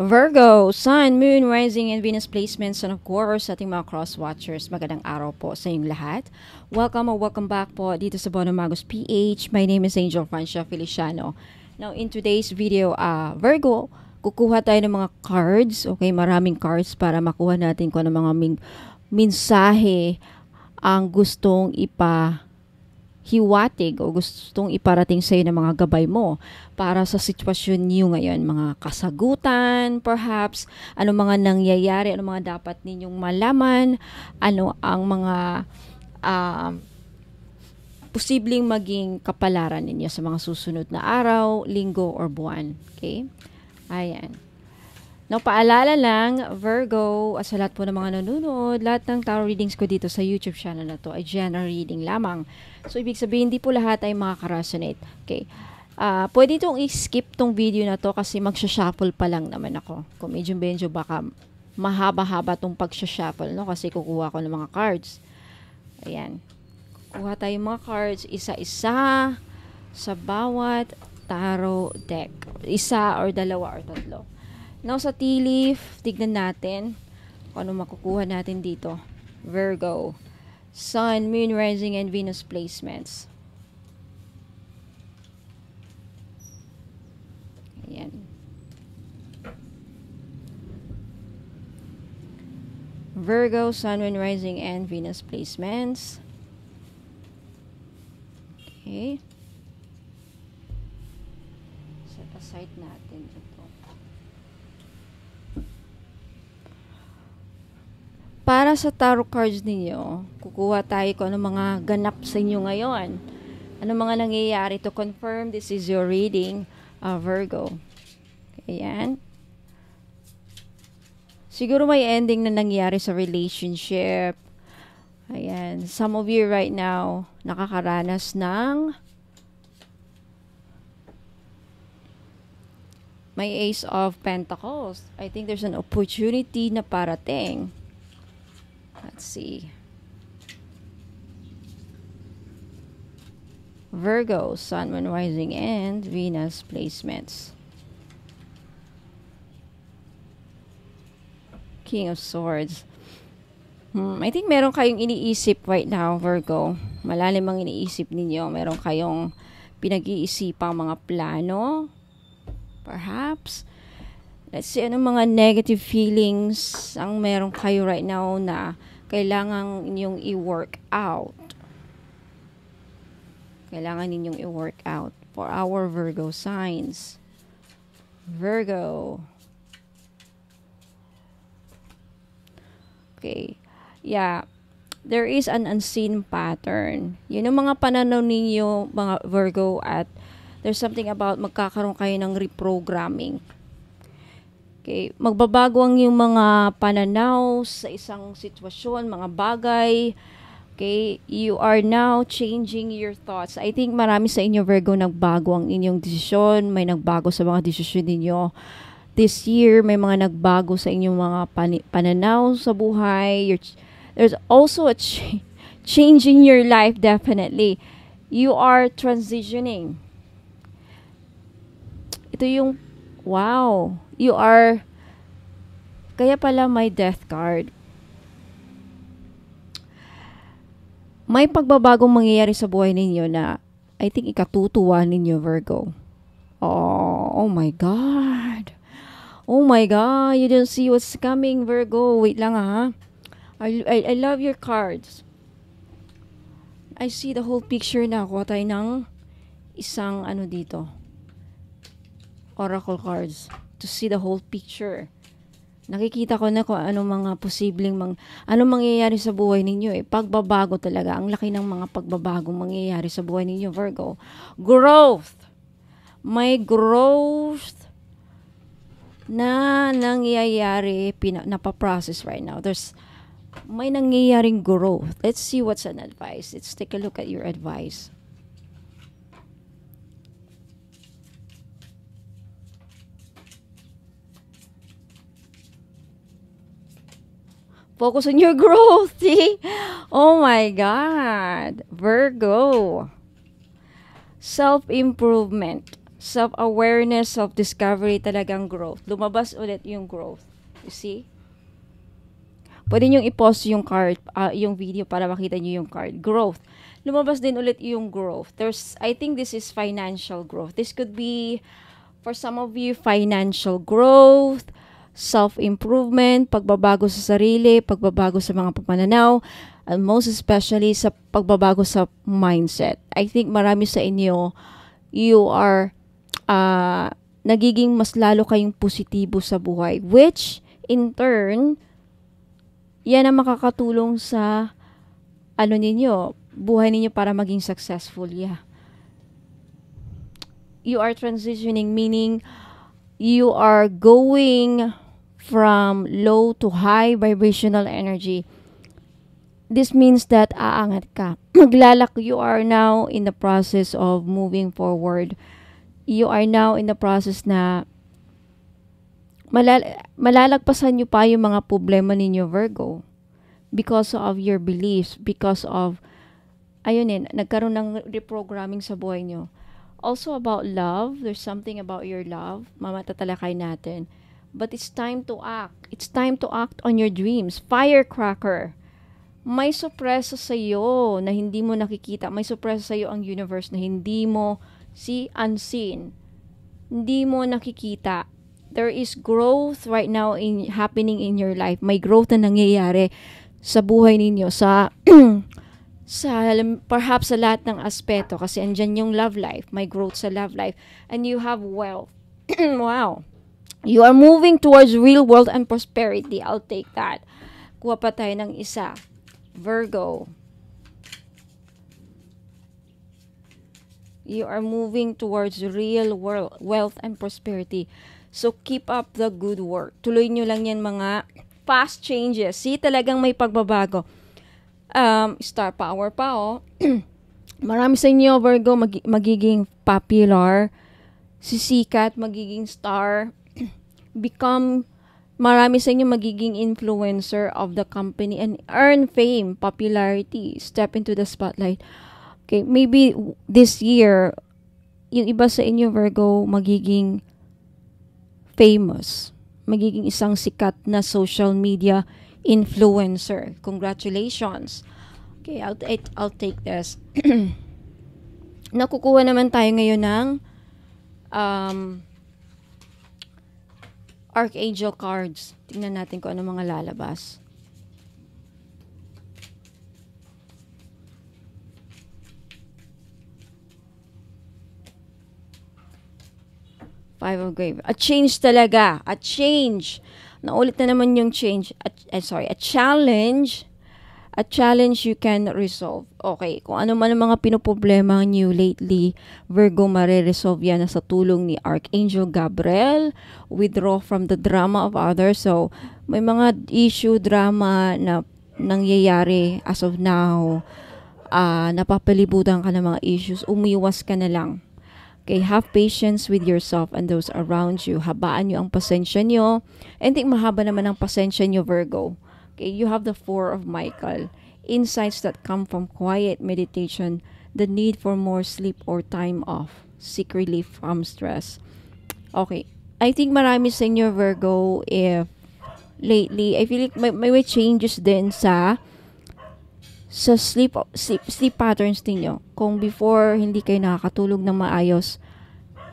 Virgo, Sun, Moon, Rising, and Venus placements, and of course, ating mga cross-watchers, magandang araw po sa inyong lahat. Welcome or welcome back po dito sa Bono Magos PH. My name is Angel Francia Feliciano. Now, in today's video, Virgo, kukuha tayo ng mga cards, okay, maraming cards para makuha natin kung ano mga mensahe ang gustong hiwatig o gustong iparating sa iyo ng mga gabay mo para sa sitwasyon niyo ngayon, mga kasagutan, perhaps, ano mga nangyayari, ano mga dapat ninyong malaman, ano ang mga posibleng maging kapalaran ninyo sa mga susunod na araw, linggo, or buwan. Okay? Ayan. Now, paalala lang, Virgo, sa lahat po ng mga nanonood, lahat ng tarot readings ko dito sa YouTube channel na to ay general reading lamang. So, ibig sabihin, hindi po lahat ay makaka-resonate. Okay. Pwede itong i-skip tong video na to kasi magsha-shuffle pa lang naman ako. Kung medyo baka mahaba-haba tong pag-shuffle, no? Kasi kukuha ko ng mga cards. Ayan. Kuha tayo mga cards, isa-isa sa bawat tarot deck. Isa or dalawa or tatlo. Now, sa tea leaf, tignan natin kung ano makukuha natin dito. Virgo, Sun, Moon, Rising, and Venus placements. Ayan. Virgo, Sun, Moon, Rising, and Venus placements. Okay. Set aside natin ito. Para sa tarot cards ninyo, kukuha tayo kung ano mga ganap sa inyo ngayon. Ano mga nangyayari to confirm this is your reading, Virgo. Ayan. Siguro may ending na nangyari sa relationship. Ayan. Some of you right now, nakakaranas ng may Ace of Pentacles. I think there's an opportunity na parating. Let's see. Virgo, Sun, Moon, Rising, and Venus placements. King of Swords. I think meron kayong iniisip right now, Virgo. Malalim ang iniisip ninyo. Meron kayong pinag-iisipang mga plano. Perhaps. Let's see, anong mga negative feelings ang meron kayo right now na kailangan ninyong i-work out. Kailangan ninyong i-work out for our Virgo signs. Virgo. Okay. Yeah. There is an unseen pattern. Yun ang mga pananaw ninyo, mga Virgo, at there's something about magkakaroon kayo ng reprogramming. Okay, magbabago ang yung mga pananaw sa isang sitwasyon, mga bagay. Okay, you are now changing your thoughts. I think marami sa inyo, Virgo, nagbago ang inyong desisyon. May nagbago sa mga desisyon ninyo. This year, may mga nagbago sa inyong mga pananaw sa buhay. There's also a change in your life, definitely. You are transitioning. Ito yung, wow, you are, kaya pala may death card. May pagbabagong mangyayari sa buhay ninyo na I think ikatutuwa ninyo, Virgo. Oh my God. Oh my God, you don't see what's coming, Virgo. Wait lang ha. I love your cards. I see the whole picture na. Kuha tayo ng isang ano dito. Oracle cards. To see the whole picture. Nakikita ko na kung anong mga posibleng anong mangyayari sa buhay ninyo eh. Pagbabago talaga. Ang laki ng mga pagbabagong mangyayari sa buhay ninyo, Virgo. Growth. May growth na nangyayari, napaprocess right now. May nangyayaring growth. Let's see what's an advice. Let's take a look at your advice. Focus on your growth, see? Oh my God. Virgo. Self-improvement. Self-awareness, self-discovery, talagang growth. Lumabas ulit yung growth. You see? Pwede nyo i-pause yung card, yung video para makita nyo yung card. Growth. Lumabas din ulit yung growth. I think this is financial growth. This could be, for some of you, financial growth, self-improvement, pagbabago sa sarili, pagbabago sa mga papananaw, and most especially sa pagbabago sa mindset. I think marami sa inyo, you are nagiging mas lalo kayong positibo sa buhay, which in turn yan ang makakatulong sa buhay ninyo para maging successful. You are transitioning, meaning you are going from low to high vibrational energy. This means that aangat ka. You are now in the process of moving forward. You are now in the process na malalagpasan nyo pa yung mga problema ninyo, Virgo. Because of your beliefs, because of, nagkaroon ng reprogramming sa buhay nyo. Also about love, there's something about your love, mamatatalakay natin. But it's time to act. It's time to act on your dreams. Firecracker. May sorpresa sa iyo na hindi mo nakikita. May sorpresa sa iyo ang universe na hindi mo unseen. Hindi mo nakikita. There is growth right now happening in your life. May growth na nangyayari sa buhay ninyo, sa perhaps sa lahat ng aspeto, kasi andyan yung love life. May growth sa love life. And you have wealth. Wow. You are moving towards real wealth and prosperity. I'll take that. Kuha pa tayo ng isa. Virgo. You are moving towards real wealth and prosperity. So, keep up the good work. Tuloy nyo lang yan, mga fast changes. See, talagang may pagbabago. Star power pa, Marami sa inyo, Virgo, magiging popular. Sisikat, magiging star. Marami sa inyo magiging influencer of the company and earn fame, popularity, step into the spotlight. Okay, maybe this year, yung iba sa inyo, Virgo, magiging famous. Magiging isang sikat na social media influencer. Congratulations. Okay, I'll take this. Nakukuha naman tayo ngayon ng Archangel cards. Tingnan natin kung ano mga lalabas. Five of Grave. A change talaga. A change. Naulit na naman yung change. A challenge. A challenge you can resolve. Okay. Kung ano man ang mga pinoproblema niyo lately, Virgo, mare-resolve yan sa tulong ni Archangel Gabriel. Withdraw from the drama of others. So, may mga issue, drama na nangyayari as of now. Napapalibutan ka ng mga issues. Umiwas ka na lang. Okay, have patience with yourself and those around you. Habaan nyo ang pasensya nyo. And think mahaba naman ang pasensya nyo, Virgo. Okay, you have the Four of Michael. Insights that come from quiet meditation, the need for more sleep or time off, seek relief from stress. Okay, I think marami sa inyo, Virgo, if lately, I feel like may changes din sa sleep patterns ninyo. Kung before hindi kayo nakakatulog ng maayos,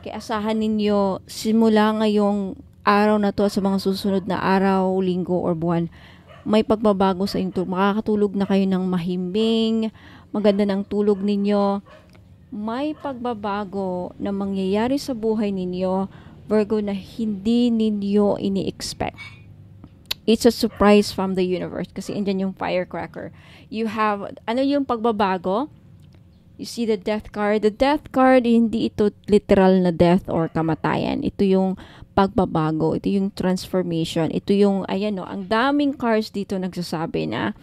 kaya asahan ninyo simula ngayong araw na to sa mga susunod na araw, linggo or buwan, may pagbabago sa inyo. Makakatulog na kayo ng mahimbing, maganda ng tulog ninyo. May pagbabago na mangyayari sa buhay ninyo, Virgo, na hindi ninyo ini-expect. It's a surprise from the universe kasi andyan yung firecracker. You have, yung pagbabago? You see the death card. The death card, hindi ito literal na death or kamatayan. Ito yung pagbabago. Ito yung transformation. Ito yung, ang daming cards dito nagsasabi na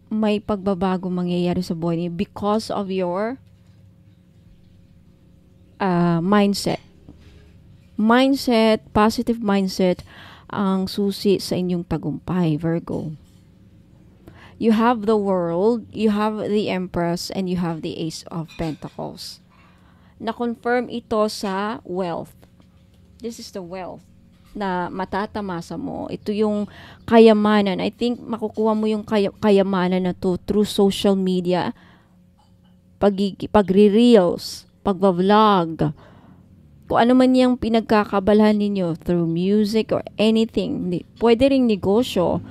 may pagbabago mangyayari sa buhay niyo because of your mindset. Mindset, positive mindset, ang susi sa inyong tagumpay, Virgo. You have the World, you have the Empress, and you have the Ace of Pentacles. Na-confirm ito sa wealth. This is the wealth na matatamasa mo. Ito yung kayamanan. I think makukuha mo yung kayamanan na to through social media, pagre-reels, pagba-vlog, kung ano man yung pinagkakabalahan ninyo through music or anything. Pwede ring negosyo,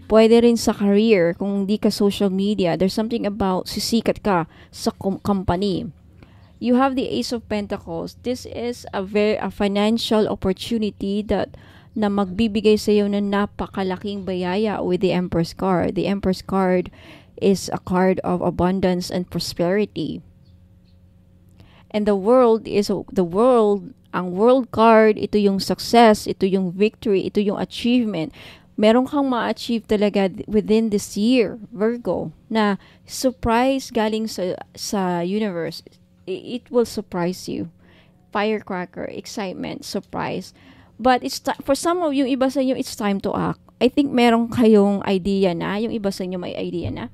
pwede rin sa career. Kung hindi ka social media, there's something about sisikat ka sa company. You have the Ace of Pentacles. This is a financial opportunity na magbibigay sa iyo ng napakalaking bayaya with the Empress card. The Empress card is a card of abundance and prosperity. And ang world card, ito yung success, ito yung victory, ito yung achievement. Meron kang ma-achieve talaga within this year, Virgo, na surprise galing sa universe. It will surprise you. Firecracker, excitement, surprise. But for some of you, iba sa inyo, it's time to act. I think meron kayong idea na, yung iba sa inyo may idea na.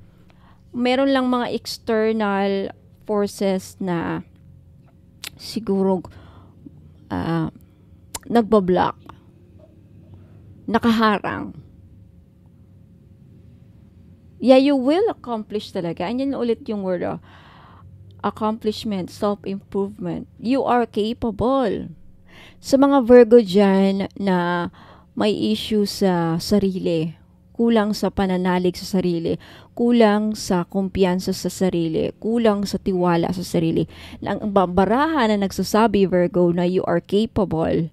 Meron lang mga external forces na siguro nagbablock, nakaharang. Yeah, you will accomplish talaga. And yan ulit yung word, accomplishment, self-improvement. You are capable. Sa mga Virgo dyan na may issue sa sarili, kulang sa pananalig sa sarili, kulang sa kumpiyansa sa sarili, kulang sa tiwala sa sarili. Ang barahan na nagsasabi, Virgo, na you are capable.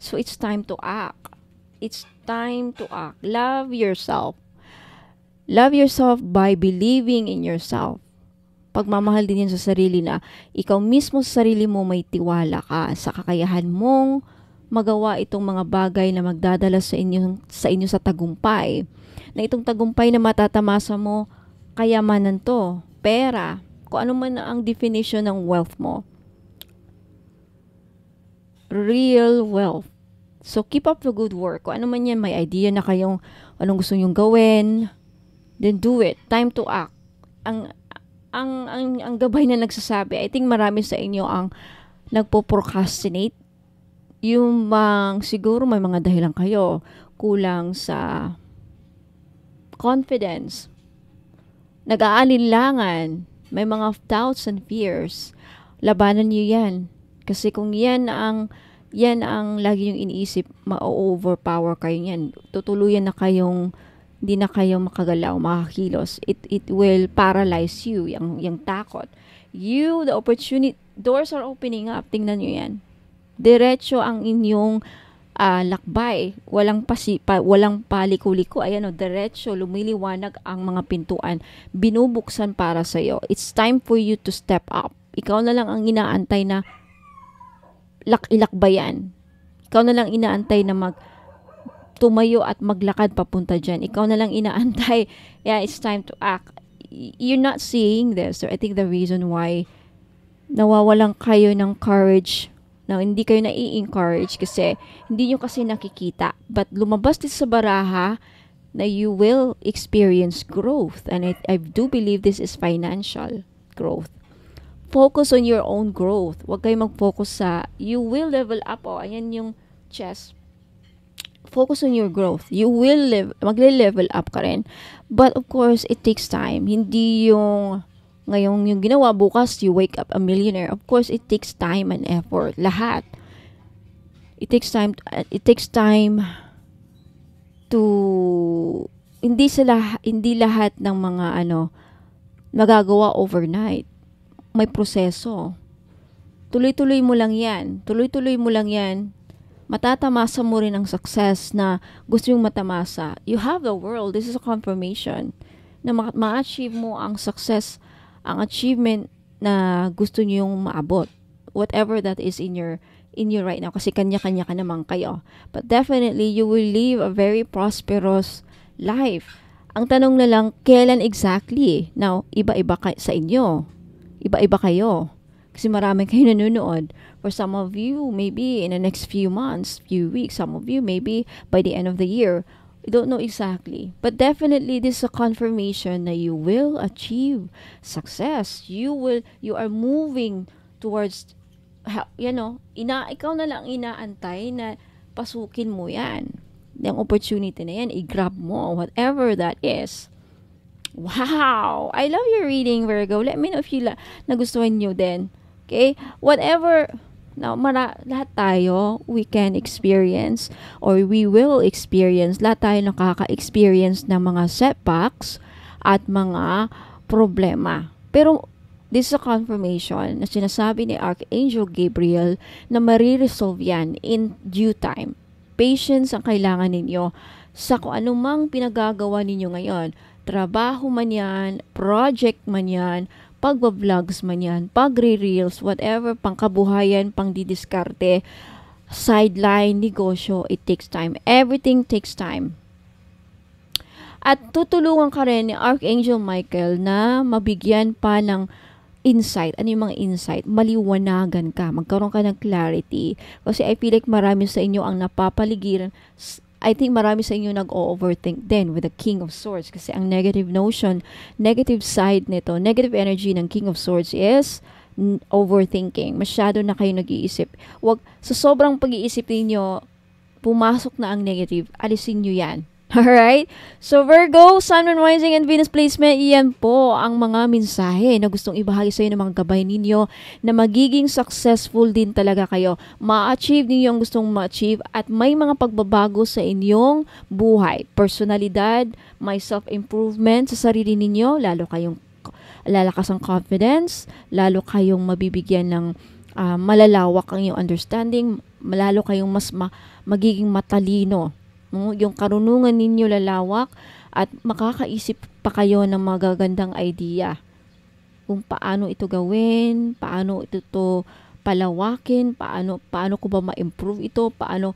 So it's time to act. It's time to act. Love yourself. Love yourself by believing in yourself. Pagmamahal din yan sa sarili na ikaw mismo sa sarili mo may tiwala ka sa kakayahan mong magawa itong mga bagay na magdadala sa inyo sa tagumpay. Na itong tagumpay na matatamasa mo, kayamanan to, pera, kung ano man ang definition ng wealth mo. Real wealth. So, keep up the good work. Kung ano man yan, may idea na kayong anong gusto nyong gawin, then do it. Time to act. Ang gabay na nagsasabi, I think marami sa inyo ang nagpo-procrastinate. Yung siguro may mga dahilan kayo, kulang sa confidence, nag-aalinlangan, may mga doubts and fears. Labanan niyo yan. Kasi kung yan ang lagi yung iniisip, ma-overpower kayo yan. Tutuluyan na kayong hindi na kayo makagalaw, makakilos. It will paralyze you, yung takot. The opportunity, doors are opening up. Tingnan nyo yan. Diretso ang inyong lakbay. Walang paliko-liko. Ayan o, diretso, lumiliwanag ang mga pintuan. Binubuksan para sa'yo. It's time for you to step up. Ikaw na lang ang inaantay na ilakbayan. Ikaw na lang inaantay na tumayo at maglakad papunta dyan. Ikaw na lang inaantay. Yeah, it's time to act. You're not seeing this. So I think the reason why nawawalan kayo ng courage, na hindi kayo nai-encourage kasi hindi nyo kasi nakikita. But lumabas din sa baraha na you will experience growth. And I do believe this is financial growth. Focus on your own growth. Huwag kayo mag-focus sa you will level up. Ayan yung chess. Focus on your growth. You will magle-level up ka rin. But of course, it takes time. Hindi yung ngayong yung ginawa, bukas you wake up a millionaire. Of course, it takes time and effort. Lahat. It takes time to hindi lahat ng mga magagawa overnight. May proseso. Tuloy-tuloy mo lang yan. Matatamasa mo rin ang success na gusto yung matamasa. You have the world. This is a confirmation na ma-achieve mo ang success, ang achievement na gusto niyong maabot. Whatever that is in your right now. Kasi kanya-kanya ka naman kayo. But definitely, you will live a very prosperous life. Ang tanong na lang, kailan exactly? Now, iba-iba sa inyo. Iba-iba kayo. Kasi marami kayo nanonood. For some of you, maybe in the next few months, few weeks. Some of you, maybe by the end of the year. We don't know exactly. But definitely, this is a confirmation that you will achieve success. You are moving towards ikaw na lang inaantay na pasukin mo yan. Yung opportunity na yan, i-grab mo, whatever that is. Wow! I love your reading, Virgo. Let me know if nagustuhan nyo din. Okay? Whatever, lahat tayo, we can experience or we will experience, lahat tayo nakaka-experience ng mga setbacks at mga problema. Pero, this is a confirmation na sinasabi ni Archangel Gabriel na mariresolve yan in due time. Patience ang kailangan ninyo sa kung anumang pinagagawa ninyo ngayon. Trabaho man yan, project man yan, pagba-vlogs man yan, pagre-reels, whatever, pangkabuhayan, pangdidiskarte, sideline, negosyo, it takes time. Everything takes time. At tutulungan ka rin ni Archangel Michael na mabigyan pa ng insight. Ano yung mga insight? Maliwanagan ka. Magkaroon ka ng clarity. Kasi I feel like marami sa inyo ang napapaligiran. I think marami sa inyo nag-overthink din with the King of Swords. Kasi ang negative notion, negative side nito, negative energy ng King of Swords is overthinking. Masyado na kayo nag-iisip. Wag, sa sobrang pag-iisip niyo pumasok na ang negative. Alisin nyo yan. Alright? So, Virgo, Sun, Moon, Rising, and Venus placement, iyan po ang mga mensahe na gustong ibahagi sa inyo ng mga gabay ninyo na magiging successful din talaga kayo. Ma-achieve ninyo ang gustong ma-achieve at may mga pagbabago sa inyong buhay. Personalidad, may self-improvement sa sarili ninyo, lalo kayong lalakas ang confidence, lalo kayong mabibigyan ng malalawak ang iyong understanding, lalo kayong magiging matalino. Yung karunungan ninyo lalawak at makakaisip pa kayo ng magagandang idea kung paano ito gawin, paano ito palawakin, paano ko ba ma-improve ito, paano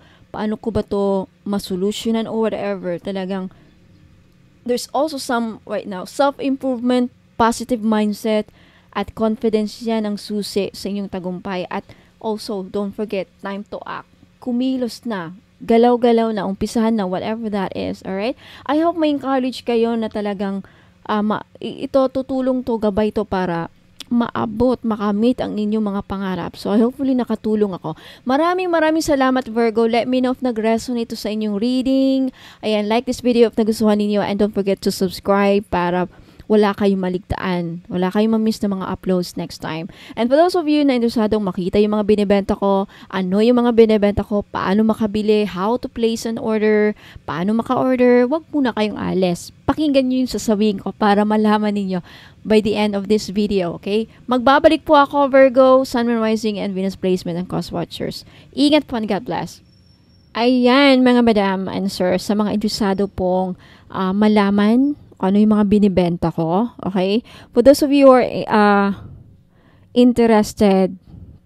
ko ba to ma-solutionan or whatever. Talagang there's also some right now self-improvement, positive mindset at confidence yan ang susi sa inyong tagumpay. At also don't forget, time to act. Kumilos na, galaw-galaw na, umpisahan na, whatever that is, alright? I hope may encourage kayo na talagang ito, tutulong to, gabay to para maabot, makamit ang inyong mga pangarap. So, hopefully nakatulong ako. Maraming salamat, Virgo. Let me know if nag-resonate sa inyong reading. Ayan, like this video if nagustuhan ninyo, and don't forget to subscribe para wala kayong maligtaan. Wala kayong ma-miss na mga uploads next time. And for those of you na interesadong makita yung mga binibenta ko, ano yung mga binibenta ko, paano makabili, how to place an order, paano maka-order, wag muna kayong alis. Pakinggan nyo yung sasabihin ko para malaman ninyo by the end of this video, okay? Magbabalik po ako, Virgo, Sun, Moon, Rising, and Venus placement and Cosmos Watchers. Ingat po and God bless. Ayan, mga madam and sir, sa mga interesado pong malaman ano yung mga binibenta ko, okay? For those of you who are interested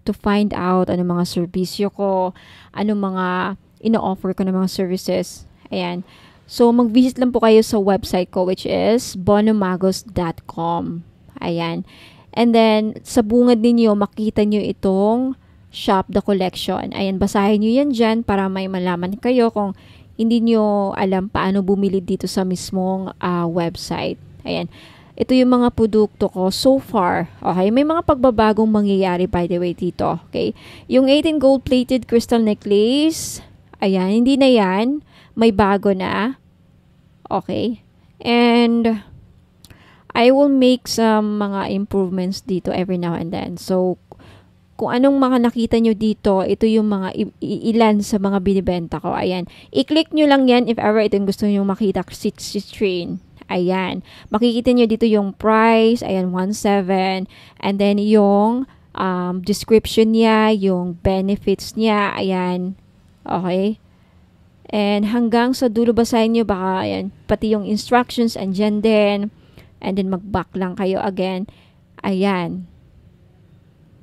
to find out ano mga serbisyo ko, ano mga ino-offer ko ng mga services, ayan. So, mag-visit lang po kayo sa website ko, which is bonomagos.com. Ayan. And then, sa bungad ninyo, makita nyo itong Shop the Collection. Ayan, basahin nyo yan dyan para may malaman kayo kung hindi nyo alam paano bumili dito sa mismong website. Ayan. Ito yung mga produkto ko so far. Okay. May mga pagbabagong mangyayari by the way dito. Okay. Yung 18 gold-plated crystal necklace. Ayan. Hindi na yan. May bago na. Okay. And I will make some mga improvements dito every now and then. So, kung anong mga nakita nyo dito, ito yung mga ilan sa mga binibenta ko. Ayan. I-click nyo lang yan if ever ito yung gusto nyo makita. Citrine. Ayan. Makikita nyo dito yung price. Ayan, 1.7. And then yung description niya, yung benefits niya. Ayan. Okay. And hanggang sa dulo basahin nyo, baka ayan, pati yung instructions andyan din. And then mag-back lang kayo again. Ayan.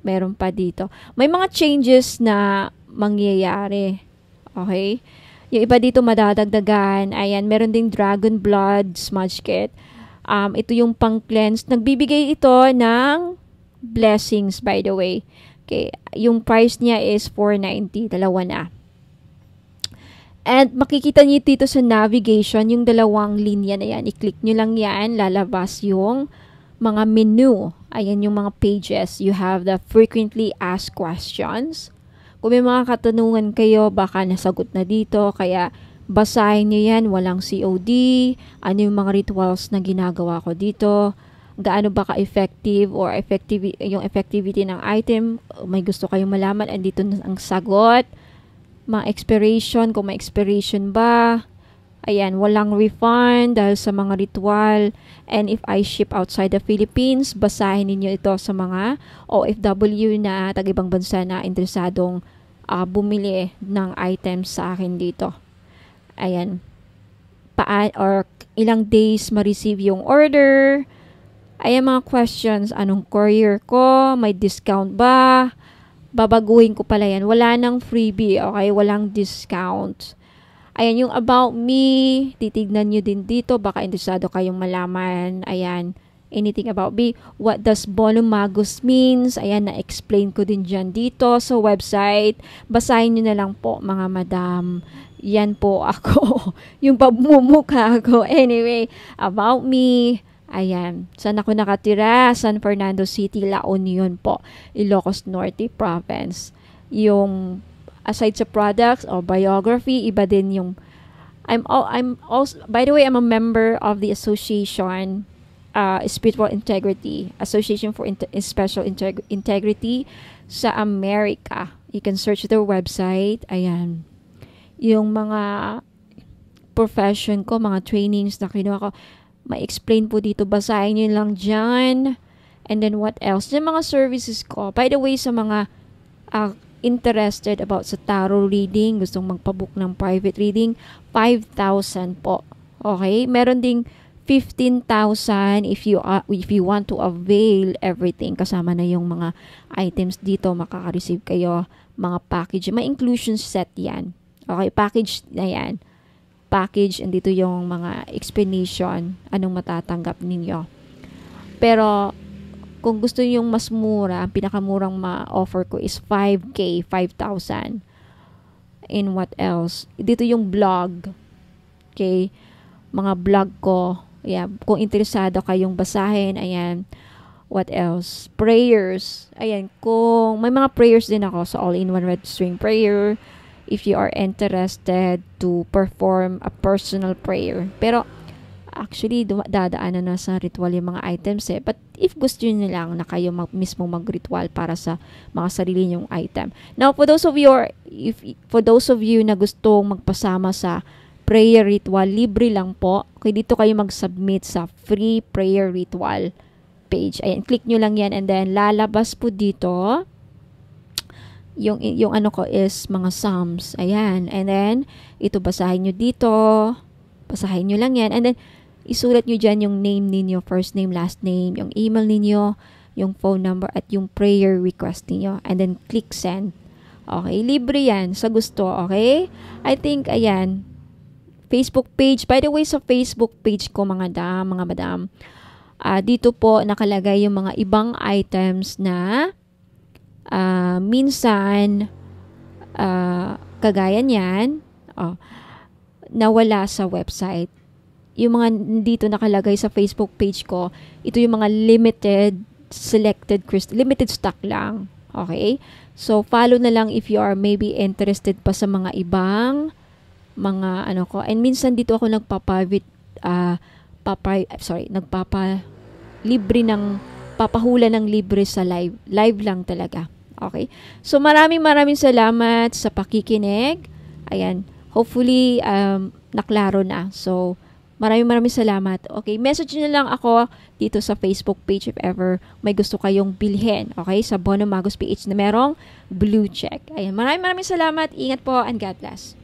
Meron pa dito. May mga changes na mangyayari. Okay? Yung iba dito madadagdagan. Ayan, meron ding Dragon Blood Smudge Kit. Ito yung pang-cleanse. Nagbibigay ito ng blessings, by the way. Okay. Yung price niya is $4.90. Dalawa na. And makikita niyo dito sa navigation, yung dalawang linya na yan. I-click nyo lang yan. Lalabas yung mga menu. Ayan yung mga pages. You have the frequently asked questions. Kung may mga katanungan kayo, baka nasagot na dito. Kaya basahin nyo yan. Walang COD. Ano yung mga rituals na ginagawa ko dito. Gaano ba ka-effective or yung effectivity ng item. May gusto kayong malaman. Andito na ang sagot. Mga expiration. Kung may expiration ba. Ayan, walang refund dahil sa mga ritual. And if I ship outside the Philippines, basahin ninyo ito sa mga OFW na tag-ibang bansa na interesadong bumili ng items sa akin dito. Ayan. Or ilang days ma-receive yung order. Ayan mga questions. Anong courier ko? May discount ba? Babaguhin ko pala yan. Wala nang freebie, okay? Walang discount. Ayan, yung about me, titignan nyo din dito. Baka interesado kayong malaman. Ayan, anything about me. What does Bono Magus means? Ayan, na-explain ko din dyan dito sa website. Basahin nyo na lang po, mga madam. Yan po ako. Yung pagmumukha ko. Anyway, about me. Ayan, saan ako nakatira? San Fernando City, La Union po. Ilocos Norte Province. Yung aside sa products or biography, iba din yung I'm also, by the way, I'm a member of the association Spiritual Integrity, Association for Special Integrity sa America. You can search their website. Ayan. Yung mga profession ko, mga trainings na kinuha ko, ma-explain po dito. Basahin nyo lang dyan. And then what else? Yung mga services ko. By the way, sa mga interested about sa tarot reading, gustong magpabook ng private reading, 5,000 po. Okay? Meron ding 15,000 if you want to avail everything. Kasama na yung mga items dito, makaka-receive kayo mga package. May inclusion set yan. Okay? Package na yan. Package, and dito yung mga explanation, anong matatanggap ninyo. Pero kung gusto yung mas mura, ang pinakamurang ma-offer ko is 5K, 5,000. And what else? Dito yung blog. Okay? Mga blog ko. Yeah, kung interesado kayong basahin, ayan. What else? Prayers. Ayan, kung may mga prayers din ako sa All-in-One Red String Prayer. If you are interested to perform a personal prayer. Pero actually, dadaanan na sa ritual yung mga items eh. But if gusto nyo lang na kayo mismo mag-ritual para sa mga sarili nyong item. Now, for those of you na gustong magpasama sa prayer ritual, libre lang po. Okay, dito kayo mag-submit sa free prayer ritual page. Ayan, click nyo lang yan and then lalabas po dito yung ano ko is mga psalms. Ayan, and then ito basahin nyo dito. Basahin nyo lang yan and then isulat nyo dyan yung name ninyo, first name, last name, yung email ninyo, yung phone number, at yung prayer request ninyo. And then, click send. Okay? Libre yan sa gusto. Okay? I think, ayan, Facebook page. By the way, sa Facebook page ko, mga madam, dito po nakalagay yung mga ibang items na minsan, kagaya niyan, nawala sa website. Yung mga dito nakalagay sa Facebook page ko, ito yung mga limited stock lang. Okay? So, follow na lang if you are maybe interested pa sa mga ibang mga ano ko. And minsan dito ako papahula ng libre sa live. Live lang talaga. Okay? So, maraming salamat sa pakikinig. Ayan. Hopefully, naklaro na. So, maraming salamat. Okay, message nyo lang ako dito sa Facebook page if ever may gusto kayong bilhin. Okay, sa Bono Magus PH na merong blue check. Ayan, maraming salamat. Ingat po and God bless.